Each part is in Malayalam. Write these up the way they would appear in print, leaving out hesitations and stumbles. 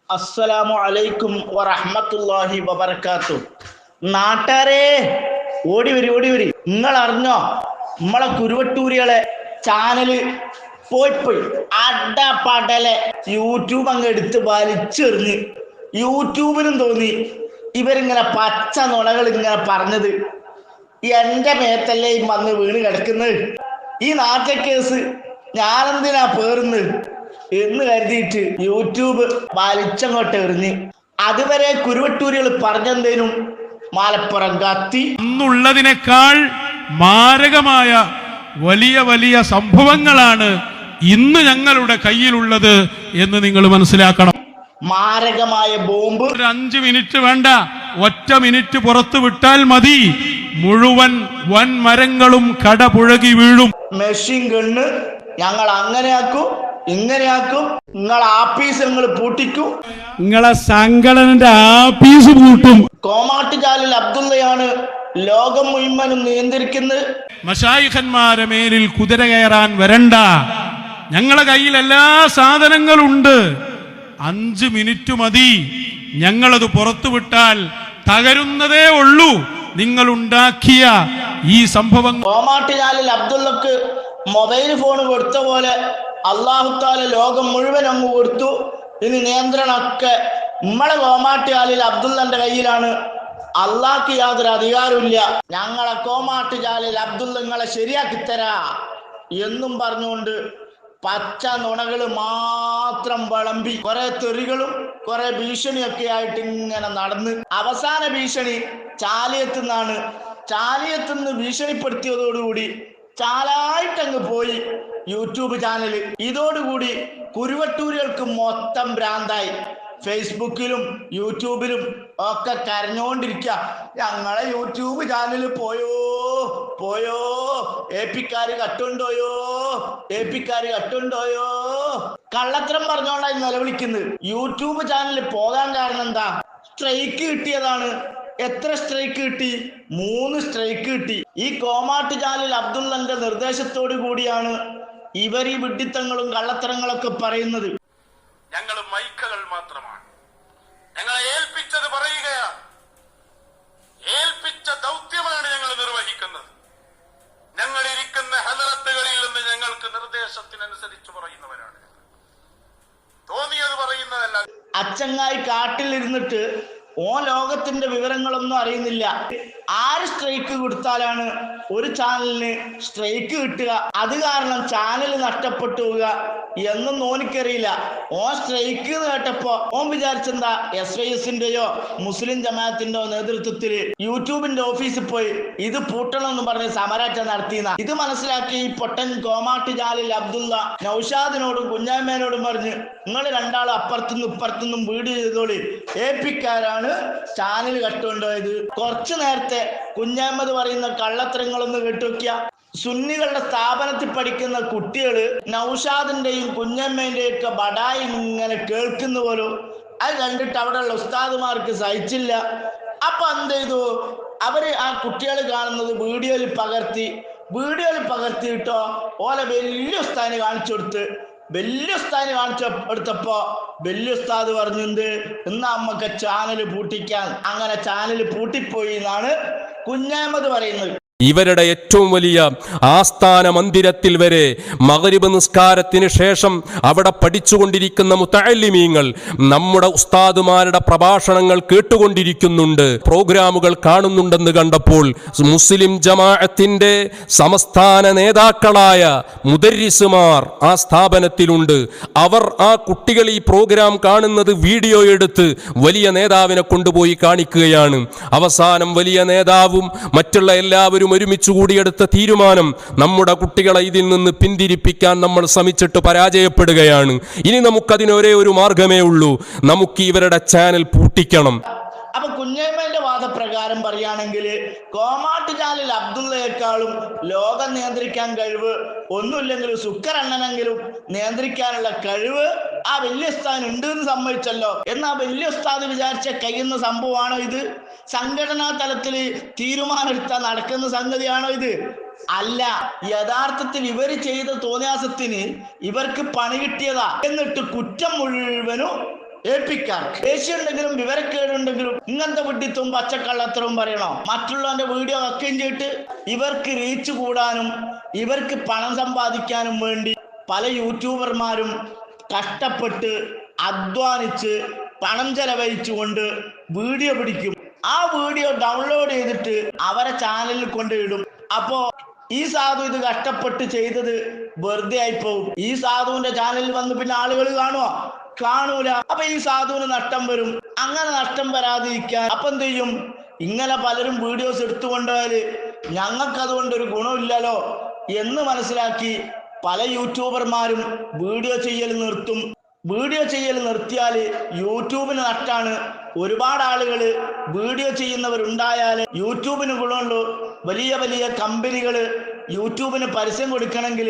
അസ്സലാമു അലൈക്കും വറഹ്മത്തുള്ളാഹി വബറകാതുഹു. നാട്ടാരെ ഓടി വരി. നിങ്ങൾ അറിഞ്ഞോ നമ്മളെ കുരുവട്ടൂരികളെ ചാനല് പോയി അടപടലെ യൂട്യൂബ് അങ്ങ് എടുത്ത് വലിച്ചെറിഞ്ഞ്. യൂട്യൂബിനും തോന്നി ഇവരിങ്ങനെ പച്ച നുണകൾ ഇങ്ങനെ പറഞ്ഞത് എന്റെ മേത്തല്ലേ വന്ന് വീണ് കിടക്കുന്നത്. ഈ നാറ്റക്കേസ് ഞാനെന്തിനാ പേറുന്നത് എന്ന് കരുതിയിട്ട് യൂട്യൂബ് വലിച്ചങ്ങോട്ട് എറിഞ്ഞ്. അതുവരെ കുരുവട്ടൂരികൾ പറഞ്ഞെന്തേനും മലപ്പുറം കത്തി അന്നുള്ളതിനേക്കാൾ മാരകമായ വലിയ വലിയ സംഭവങ്ങളാണ് ഇന്ന് ഞങ്ങളുടെ കയ്യിലുള്ളത് എന്ന് നിങ്ങൾ മനസ്സിലാക്കണം. മാരകമായ ബോംബ് 5 മിനിറ്റ് വേണ്ട, ഒറ്റ മിനിറ്റ് പുറത്തു വിട്ടാൽ മതി, മുഴുവൻ വൻ മരങ്ങളും കടപുഴകി വീഴും. മെഷീൻ ഗണ്ണ് ഞങ്ങൾ അങ്ങനെയാക്കും ഇങ്ങനെയാക്കും, നിങ്ങളെ ആപ്പീസ് ഞങ്ങൾ പൂട്ടിക്കും, നിങ്ങളെ സംഘടനന്റെ ആപ്പീസ് പൂട്ടും. കോമാട്ടുചാലിൽ അബ്ദുള്ളയാണ് ലോകം മുഴുവനും നിയന്ത്രിക്കുന്നത്. മശായിഖന്മാരെ മേലിൽ കുതിര കയറാൻ വരണ്ട, ഞങ്ങളെ കയ്യിൽ എല്ലാ സാധനങ്ങളുണ്ട്. 5 മിനിറ്റ് മതി, ഞങ്ങളത് പുറത്തുവിട്ടാൽ തകരുന്നതേ ഉള്ളൂ. നിങ്ങൾ ഉണ്ടാക്കിയ ഈ സംഭവം കോമാട്ടുചാലിൽ അബ്ദുള്ളക്ക് മൊബൈൽ ഫോൺ കൊടുത്ത പോലെ അല്ലാഹു തആല ലോകം മുഴുവൻ അങ്ങ് കൊടുത്തു. ഇനി നിയന്ത്രണമൊക്കെ നമ്മളെ കോമാട്ടുചാലിൽ അബ്ദുള്ളന്റെ കയ്യിലാണ്. അള്ളാഹ്ക്ക് യാതൊരു അധികാരമില്ല. ഞങ്ങളെ കോമാട്ടുചാലിൽ അബ്ദുള്ള നിങ്ങളെ ശരിയാക്കി തരാ എന്നും പറഞ്ഞുകൊണ്ട് പച്ച നുണകള് മാത്രം വിളമ്പി കുറെ തെറികളും കുറെ ഭീഷണിയൊക്കെ ആയിട്ട് ഇങ്ങനെ നടന്ന് അവസാന ഭീഷണി ചാലിയത്തുനിന്നാണ്. ചാലിയത്തുനിന്ന് ഭീഷണിപ്പെടുത്തിയതോടുകൂടി ചാലായിട്ടങ്ങ് പോയി യൂട്യൂബ് ചാനല്. ഇതോടുകൂടി കുരുവട്ടൂരികൾക്ക് മൊത്തം ഭ്രാന്തായി. ഫേസ്ബുക്കിലും യൂട്യൂബിലും ഒക്കെ കരഞ്ഞുകൊണ്ടിരിക്കുക, ഞങ്ങളെ യൂട്യൂബ് ചാനല് പോയോ, ഏപ്പിക്കാര് കട്ടുണ്ടോയോ. കള്ളത്തരം പറഞ്ഞോണ്ടായി നിലവിളിക്കുന്നത്. യൂട്യൂബ് ചാനല് പോകാൻ കാരണം എന്താ? സ്ട്രൈക്ക് കിട്ടിയതാണ്. എത്ര സ്ട്രൈക്ക് കിട്ടി? 3 സ്ട്രൈക്ക് കിട്ടി. ഈ കോമാട്ടുചാലിൽ അബ്ദുള്ളന്റെ നിർദ്ദേശത്തോടു കൂടിയാണ് ഇവർ ഈ വിഡ്ഢിത്തങ്ങളും കള്ളത്തരങ്ങളൊക്കെ പറയുന്നത്. ഞങ്ങൾ മൈക്കകൾ മാത്രമാണ്. ഞങ്ങളെ ഏൽപ്പിച്ചത് പറയുകയാണ്. ഏൽപ്പിച്ച ദൗത്യമാണ് ഞങ്ങൾ നിർവഹിക്കുന്നത്. ഞങ്ങൾ ഇരിക്കുന്ന ഹദറത്തുകളിൽ നിന്ന് ഞങ്ങൾക്ക് നിർദ്ദേശത്തിനനുസരിച്ച് പറയുന്നവരാണ്. തോന്നിയത് പറയുന്നതല്ല. അച്ചങ്ങായി കാട്ടിലിരുന്നിട്ട് ലോകത്തിന്റെ വിവരങ്ങളൊന്നും അറിയുന്നില്ല. ആര് സ്ട്രൈക്ക് കൊടുത്താലാണ് ഒരു ചാനലിന് സ്ട്രൈക്ക് കിട്ടുക, അത് കാരണം ചാനൽ നഷ്ടപ്പെട്ടു പോവുക എന്നും ഓനിക്കറിയില്ല. സ്ട്രൈക്ക് എന്ന് കേട്ടപ്പോ വിചാരിച്ചെന്താ SYSന്റെയോ മുസ്ലിം ജമാഅത്തിന്റെയോ നേതൃത്വത്തിൽ യൂട്യൂബിന്റെ ഓഫീസിൽ പോയി ഇത് പൂട്ടണമെന്ന് പറഞ്ഞ് സമരാറ്റം നടത്തിയെന്ന. ഇത് മനസ്സിലാക്കി ഈ പൊട്ടൻ കോമാട്ടുചാലിൽ അബ്ദുള്ള നൗഷാദിനോടും കുഞ്ഞാമ്മേനോടും പറഞ്ഞ് നിങ്ങൾ രണ്ടാളും അപ്പുറത്തുനിന്നും ഇപ്പുറത്തുനിന്നും വീഡിയോ ചെയ്തോളി, ഏപ്പിക്കാരാണ് ചാനൽ കട്ടുകൊണ്ടുപോയത്. കുറച്ചു നേരത്തെ കുഞ്ഞാമ്മത് പറയുന്ന കള്ളത്തരങ്ങളൊന്ന് കേട്ടുവെക്കുക. സുന്നികളുടെ സ്ഥാപനത്തിൽ പഠിക്കുന്ന കുട്ടികള് നൗഷാദിന്റെയും കുഞ്ഞമ്മേന്റെയും ഒക്കെ ബടായി ഇങ്ങനെ കേൾക്കുന്ന പോലും. അത് കണ്ടിട്ട് അവിടെയുള്ള ഉസ്താദുമാർക്ക് സഹിച്ചില്ല. അപ്പൊ എന്ത് ചെയ്തു? അവര് ആ കുട്ടികൾ കാണുന്നത് വീഡിയോയിൽ പകർത്തിയിട്ടോ വലിയ ഉസ്താദിനെ കാണിച്ചു കൊടുത്ത്. വലിയ ഉസ്താദിനെ എടുത്തപ്പോ വലിയ ഉസ്താദ് പറഞ്ഞത് എന്നാ അമ്മക്ക് ചാനല് പൂട്ടിക്കാൻ. അങ്ങനെ ചാനല് പൂട്ടിപ്പോയി എന്നാണ് കുഞ്ഞാമത് പറയുന്നത്. ഇവരുടെ ഏറ്റവും വലിയ ആസ്ഥാന മന്ദിരത്തിൽ വരെ മഗ്രിബ് നിസ്കാരത്തിന് ശേഷം അവിടെ പഠിച്ചുകൊണ്ടിരിക്കുന്ന മുതഅല്ലിമീങ്ങൾ നമ്മുടെ ഉസ്താദുമാരുടെ പ്രഭാഷണങ്ങൾ കേട്ടുകൊണ്ടിരിക്കുന്നുണ്ട്, പ്രോഗ്രാമുകൾ കാണുന്നുണ്ടെന്ന് കണ്ടപ്പോൾ മുസ്ലിം ജമാഅത്തിന്റെ സംസ്ഥാന നേതാക്കളായ മുദരിസുമാർ ആ സ്ഥാപനത്തിലുണ്ട്. അവർ ആ കുട്ടികൾ ഈ പ്രോഗ്രാം കാണുന്നത് വീഡിയോ എടുത്ത് വലിയ നേതാവിനെ കൊണ്ടുപോയി കാണിക്കുകയാണ്. അവസാനം വലിയ നേതാവും മറ്റുള്ള എല്ലാവരും ഒരുമിച്ച് കൂടിയെടുത്ത തീരുമാനം നമ്മുടെ കുട്ടികളെ ഇതിൽ നിന്ന് പിന്തിരിപ്പിക്കാൻ നമ്മൾ ശ്രമിച്ചിട്ട് പരാജയപ്പെടുകയാണ്. ഇനി നമുക്കതിന് ഒരേ ഒരു മാർഗമേ ഉള്ളൂ, നമുക്ക് ഇവരുടെ ചാനൽ പൂട്ടിക്കണം. അപ്പൊ കുഞ്ഞമ്മന്റെ വാദപ്രകാരം പറയുകയാണെങ്കിൽ കോമാട്ടുചാലിൽ അബ്ദുള്ളയെക്കാളും ലോകം നിയന്ത്രിക്കാൻ കഴിവ് ഒന്നുമില്ലെങ്കിലും സുക്കറണ്ണനെങ്കിലും നിയന്ത്രിക്കാനുള്ള കഴിവ് ആ വലിയ ഉസ്താദിന് ഉണ്ട് എന്ന് സമ്മതിച്ചല്ലോ. എന്നാൽ വലിയ ഉസ്താദ് വിചാരിച്ച കഴിയുന്ന സംഭവമാണോ ഇത്? സംഘടനാ തലത്തിൽ തീരുമാനമെടുത്താൽ നടക്കുന്ന സംഗതിയാണോ ഇത്? അല്ല. യഥാർത്ഥത്തിൽ ഇവർ ചെയ്ത തോന്നിയാസത്തിന് ഇവർക്ക് പണി കിട്ടിയതാ. എന്നിട്ട് കുറ്റം മുഴുവനും ഏൽപ്പിക്കാർക്ക് ദേഷ്യമുണ്ടെങ്കിലും വിവരക്കേടുണ്ടെങ്കിലും ഇങ്ങനത്തെ വിഡിത്തും പച്ചക്കള്ളത്തരവും പറയണോ? മറ്റുള്ളവന്റെ വീഡിയോ കക്കുകയും ചെയ്തിട്ട് ഇവർക്ക് റീച്ച് കൂടാനും ഇവർക്ക് പണം സമ്പാദിക്കാനും വേണ്ടി പല യൂട്യൂബർമാരും കഷ്ടപ്പെട്ട് അധ്വാനിച്ച് പണം ചെലവഴിച്ചുകൊണ്ട് വീഡിയോ പിടിക്കും. ആ വീഡിയോ ഡൗൺലോഡ് ചെയ്തിട്ട് അവരെ ചാനലിൽ കൊണ്ടിടും. അപ്പോ ഈ സാധു ഇത് കഷ്ടപ്പെട്ട് ചെയ്തത് വെറുതെ ആയിപ്പോവും. ഈ സാധുവിന്റെ ചാനലിൽ വന്ന് പിന്നെ ആളുകൾ കാണുമോ? കാണൂല. അപ്പൊ ഈ സാധുവിന് നഷ്ടം വരും. അങ്ങനെ നഷ്ടം വരാതിരിക്കാൻ അപ്പൊ എന്ത് ചെയ്യും? ഇങ്ങനെ പലരും വീഡിയോസ് എടുത്തുകൊണ്ടുപോയാല് ഞങ്ങൾക്ക് അതുകൊണ്ടൊരു ഗുണമില്ലല്ലോ എന്ന് മനസ്സിലാക്കി പല യൂട്യൂബർമാരും വീഡിയോ ചെയ്യൽ നിർത്തും. വീഡിയോ ചെയ്യൽ നിർത്തിയാൽ യൂട്യൂബിന് നഷ്ടാണ്. ഒരുപാട് ആളുകൾ വീഡിയോ ചെയ്യുന്നവരുണ്ടായാൽ യൂട്യൂബിന് ഗുണമുള്ളൂ. വലിയ വലിയ കമ്പനികൾ യൂട്യൂബിന് പരസ്യം കൊടുക്കണമെങ്കിൽ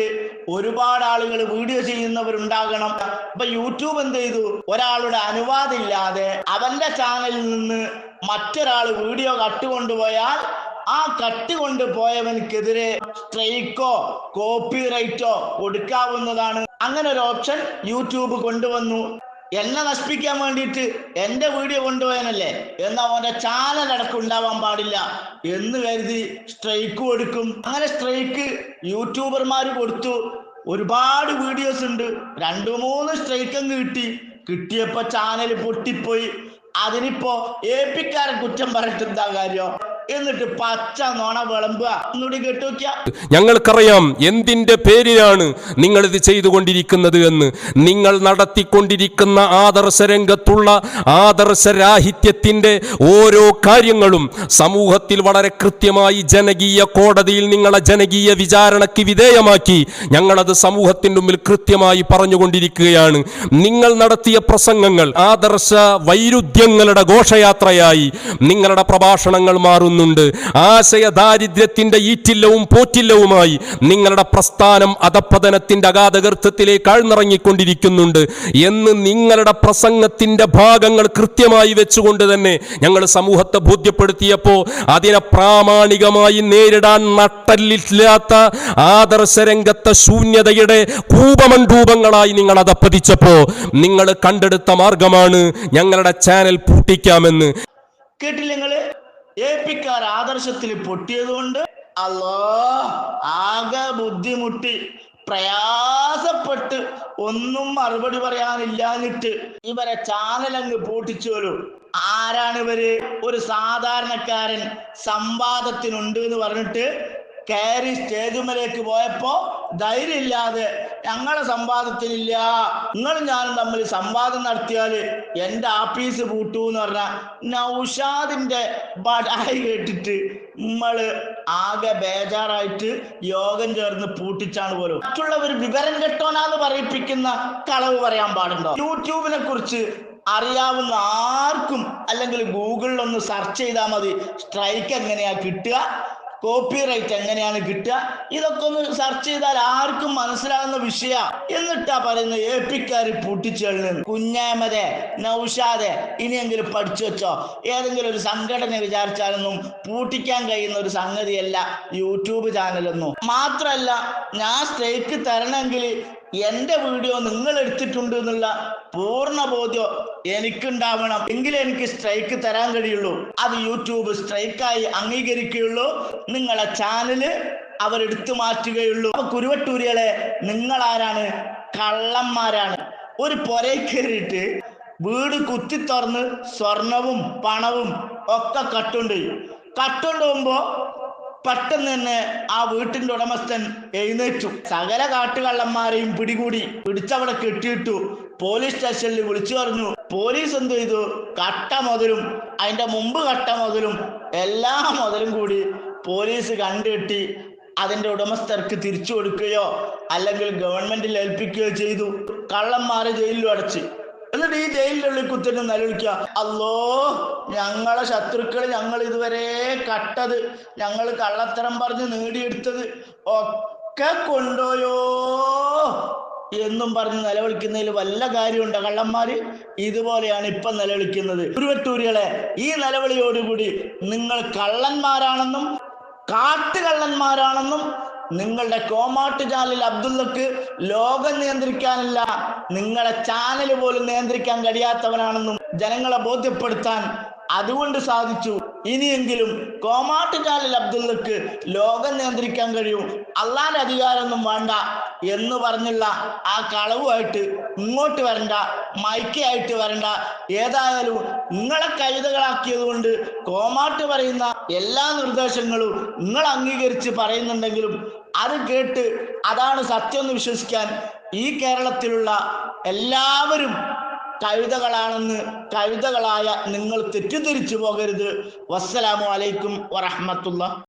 ഒരുപാട് ആളുകൾ വീഡിയോ ചെയ്യുന്നവരുണ്ടാകണം. അപ്പൊ യൂട്യൂബ് എന്ത് ചെയ്തു? ഒരാളുടെ അനുവാദം ഇല്ലാതെ അവന്റെ ചാനലിൽ നിന്ന് മറ്റൊരാൾ വീഡിയോ കട്ടുകൊണ്ടുപോയാൽ ആ കട്ടുകൊണ്ടുപോയവനക്കെതിരെ സ്ട്രൈക്കോ കോപ്പിറൈറ്റോ കൊടുക്കാവുന്നതാണ്. അങ്ങനെ ഒരു ഓപ്ഷൻ യൂട്യൂബ് കൊണ്ടുവന്നു. എന്നെ നശിപ്പിക്കാൻ വേണ്ടിയിട്ട് എന്റെ വീഡിയോ കൊണ്ടുപോയാനല്ലേ, എന്നാൽ അവന്റെ ചാനൽ അടക്കം ഉണ്ടാവാൻ പാടില്ല എന്ന് കരുതി സ്ട്രൈക്ക് കൊടുക്കും. അങ്ങനെ സ്ട്രൈക്ക് യൂട്യൂബർമാർ കൊടുത്തു. ഒരുപാട് വീഡിയോസ് ഉണ്ട്. 2-3 സ്ട്രൈക്കും കിട്ടിയപ്പോ ചാനൽ പൊട്ടിപ്പോയി. അതിനിപ്പോ ഏപ്പിക്കാരെ കുറ്റം പറഞ്ഞിട്ട് എന്താ കാര്യം? എന്നിട്ട് പച്ച നോണ വിളമ്പുക. ഒന്നുകൂടി കേട്ടുവയ്ക്ക. ഞങ്ങൾക്കറിയാം എന്തിന്റെ പേരിലാണ് നിങ്ങൾ ഇത് ചെയ്തുകൊണ്ടിരിക്കുന്നത് എന്ന്. നിങ്ങൾ നടത്തിക്കൊണ്ടിരിക്കുന്ന ആദർശരംഗത്തുള്ള ആദർശരാഹിത്യത്തിന്റെ ഓരോ കാര്യങ്ങളും സമൂഹത്തിൽ വളരെ കൃത്യമായി ജനകീയ കോടതിയിൽ നിങ്ങളെ ജനകീയ വിചാരണയ്ക്ക് വിധേയമാക്കി ഞങ്ങളത് സമൂഹത്തിന്റെ മുമ്പിൽ കൃത്യമായി പറഞ്ഞുകൊണ്ടിരിക്കുകയാണ്. നിങ്ങൾ നടത്തിയ പ്രസംഗങ്ങൾ ആദർശ വൈരുദ്ധ്യങ്ങളുടെ ഘോഷയാത്രയായി നിങ്ങളുടെ പ്രഭാഷണങ്ങൾ മാറുന്നു. ആശയ ദാരിദ്ര്യത്തിന്റെ ഈറ്റില്ലവും പോറ്റില്ലവുമായി നിങ്ങളുടെ പ്രസ്ഥാനം അധപ്പതനത്തിന്റെ അഗാധഗർത്തത്തിലേക്ക് ആഴ്ന്നിറങ്ങിക്കൊണ്ടിരിക്കുന്നുണ്ട് എന്ന് നിങ്ങളുടെ പ്രസംഗത്തിന്റെ ഭാഗങ്ങൾ കൃത്യമായി വെച്ചുകൊണ്ട് തന്നെ ഞങ്ങൾ സമൂഹത്തെ ബോധ്യപ്പെടുത്തിയപ്പോൾ അതിനെ പ്രാമാണികമായി നേരിടാൻ നട്ടല്ലില്ലാത്ത ആദർശരംഗത്തെ ശൂന്യതയുടെ കൂപമണ്ഡൂപങ്ങളായി നിങ്ങൾ അധപ്പതിച്ചപ്പോ നിങ്ങൾ കണ്ടെടുത്ത മാർഗമാണ് ഞങ്ങളുടെ ചാനൽ പൂട്ടിക്കാമെന്ന്. കേട്ടില്ല നിങ്ങള്? ഏപ്പിക്കാർ ആദർശത്തിൽ പൊട്ടിയതുകൊണ്ട് ആകെ ബുദ്ധിമുട്ടി പ്രയാസപ്പെട്ട് ഒന്നും മറുപടി പറയാനില്ലാഞ്ഞിട്ട് ഇവരെ ചാനൽ അങ്ങ് പൂട്ടിച്ചോലു. ആരാണ് ഇവര്? ഒരു സാധാരണക്കാരൻ സംവാദത്തിനുണ്ട് എന്ന് പറഞ്ഞിട്ട് കയറി സ്റ്റേജുമലേക്ക് പോയപ്പോ ധൈര്യമില്ലാതെ ഞങ്ങളെ സംവാദത്തിനില്ല, നിങ്ങളും ഞാനും തമ്മിൽ സംവാദം നടത്തിയാല് എന്റെ ആഫീസ് പൂട്ടൂ എന്ന് പറഞ്ഞ നൗഷാദിന്റെ ബടായി കേട്ടിട്ട് നമ്മള് ആകെ ബേജാറായിട്ട് യോഗം ചേർന്ന് പൂട്ടിച്ചാണ് പോലും. മറ്റുള്ളവർ വിവരം കെട്ടോനാന്ന് പറയിപ്പിക്കുന്ന കളവ് പറയാൻ പാടുണ്ടോ? യൂട്യൂബിനെ കുറിച്ച് അറിയാവുന്ന ആർക്കും അല്ലെങ്കിൽ ഗൂഗിളിൽ ഒന്ന് സെർച്ച് ചെയ്താൽ മതി. സ്ട്രൈക്ക് എങ്ങനെയാ കിട്ടുക, കോപ്പിറൈറ്റ് എങ്ങനെയാണ് കിട്ടുക, ഇതൊക്കെ ഒന്ന് സെർച്ച് ചെയ്താൽ ആർക്കും മനസ്സിലാകുന്ന വിഷയ. എന്നിട്ടാ പറയുന്നത് ഏപ്പിക്കാർ പൂട്ടിച്ചെള്ളുന്നു. കുഞ്ഞാമതെ നൗഷാദെ ഇനിയെങ്കിലും പഠിച്ചു വെച്ചോ. ഏതെങ്കിലും ഒരു സംഘടന വിചാരിച്ചാലൊന്നും പൂട്ടിക്കാൻ കഴിയുന്ന ഒരു സംഗതിയല്ല യൂട്യൂബ് ചാനലൊന്നും. മാത്രല്ല ഞാൻ സ്ട്രൈക്ക് തരണമെങ്കിൽ എന്റെ വീഡിയോ നിങ്ങൾ എടുത്തിട്ടുണ്ട് എന്നുള്ള പൂർണ്ണ ബോധ്യം എനിക്കുണ്ടാവണം. എങ്കിലേ എനിക്ക് സ്ട്രൈക്ക് തരാൻ കഴിയുള്ളൂ. അത് യൂട്യൂബ് സ്ട്രൈക്കായി അംഗീകരിക്കുകയുള്ളൂ. നിങ്ങളെ ചാനല് അവരെടുത്തു മാറ്റുകയുള്ളൂ. അപ്പൊ കുരുവട്ടൂരികളെ, നിങ്ങളാരാണ്? കള്ളന്മാരാണ്. ഒരു പുരയിൽ കയറിയിട്ട് വീട് കുത്തി തുറന്ന് സ്വർണവും പണവും ഒക്കെ കട്ടുകൊണ്ടുപോകുമ്പോ പെട്ടെന്ന് തന്നെ ആ വീട്ടിന്റെ ഉടമസ്ഥൻ എഴുന്നേറ്റു. സകല കാട്ടുകള്ളന്മാരെയും പിടിച്ചവിടെ കെട്ടിയിട്ടു. പോലീസ് സ്റ്റേഷനിൽ വിളിച്ചു പറഞ്ഞു. പോലീസ് എന്ത് ചെയ്തു? കട്ട മുതലും അതിന്റെ മുമ്പ് കട്ട മുതലും എല്ലാ മുതലും കൂടി പോലീസ് കണ്ടുകെട്ടി അതിന്റെ ഉടമസ്ഥർക്ക് തിരിച്ചു കൊടുക്കുകയോ അല്ലെങ്കിൽ ഗവൺമെന്റിൽ ഏൽപ്പിക്കുകയോ ചെയ്തു. കള്ളന്മാരെ ജയിലിലും അടച്ച്. എന്നിട്ട് ഈ ജയിലിനുള്ളിൽ കുത്തിട്ട് നിലവിളിക്കുക, അല്ലോ ഞങ്ങളെ ശത്രുക്കൾ ഞങ്ങൾ ഇതുവരെ കട്ടത്, ഞങ്ങൾ കള്ളത്തരം പറഞ്ഞ് നേടിയെടുത്തത് ഒക്കെ കൊണ്ടുപോയോ എന്നും പറഞ്ഞ് നിലവിളിക്കുന്നതിൽ വല്ല കാര്യമുണ്ടോ? കള്ളന്മാര് ഇതുപോലെയാണ് ഇപ്പം നിലവിളിക്കുന്നത്. കുരുവട്ടൂരികളെ, ഈ നിലവിളിയോടുകൂടി നിങ്ങൾ കള്ളന്മാരാണെന്നും കാട്ടുകള്ളന്മാരാണെന്നും നിങ്ങളുടെ കോമാട്ട് ചാനൽ അബ്ദുള്ളക്ക് ലോകം നിയന്ത്രിക്കാനല്ല, നിങ്ങളെ ചാനൽ പോലും നിയന്ത്രിക്കാൻ കഴിയാത്തവനാണെന്നും ജനങ്ങളെ ബോധ്യപ്പെടുത്താൻ അതുകൊണ്ട് സാധിച്ചു. ഇനിയെങ്കിലും കോമാട്ട് ചാനൽ അബ്ദുള്ളക്ക് ലോകം നിയന്ത്രിക്കാൻ കഴിയും, അള്ളാന്റെ അധികാരമൊന്നും വേണ്ട എന്ന് പറഞ്ഞുള്ള ആ കളവുമായിട്ട് ഇങ്ങോട്ട് വരണ്ട, മൈക്കായിട്ട് വരണ്ട. ഏതായാലും നിങ്ങളെ കഴുതകളാക്കിയത് കൊണ്ട് കോമാട്ട് പറയുന്ന എല്ലാ നിർദ്ദേശങ്ങളും നിങ്ങൾ അംഗീകരിച്ച് പറയുന്നുണ്ടെങ്കിലും അത് കേട്ട് അതാണ് സത്യം എന്ന് വിശ്വസിക്കാൻ ഈ കേരളത്തിലുള്ള എല്ലാവരും കഴുതകളാണെന്ന് കഴുതകളായ നിങ്ങൾ തെറ്റിദ്ധരിച്ചു പോകരുത്. വസ്സലാമു അലൈക്കും വറഹ്മത്തുള്ളാഹി.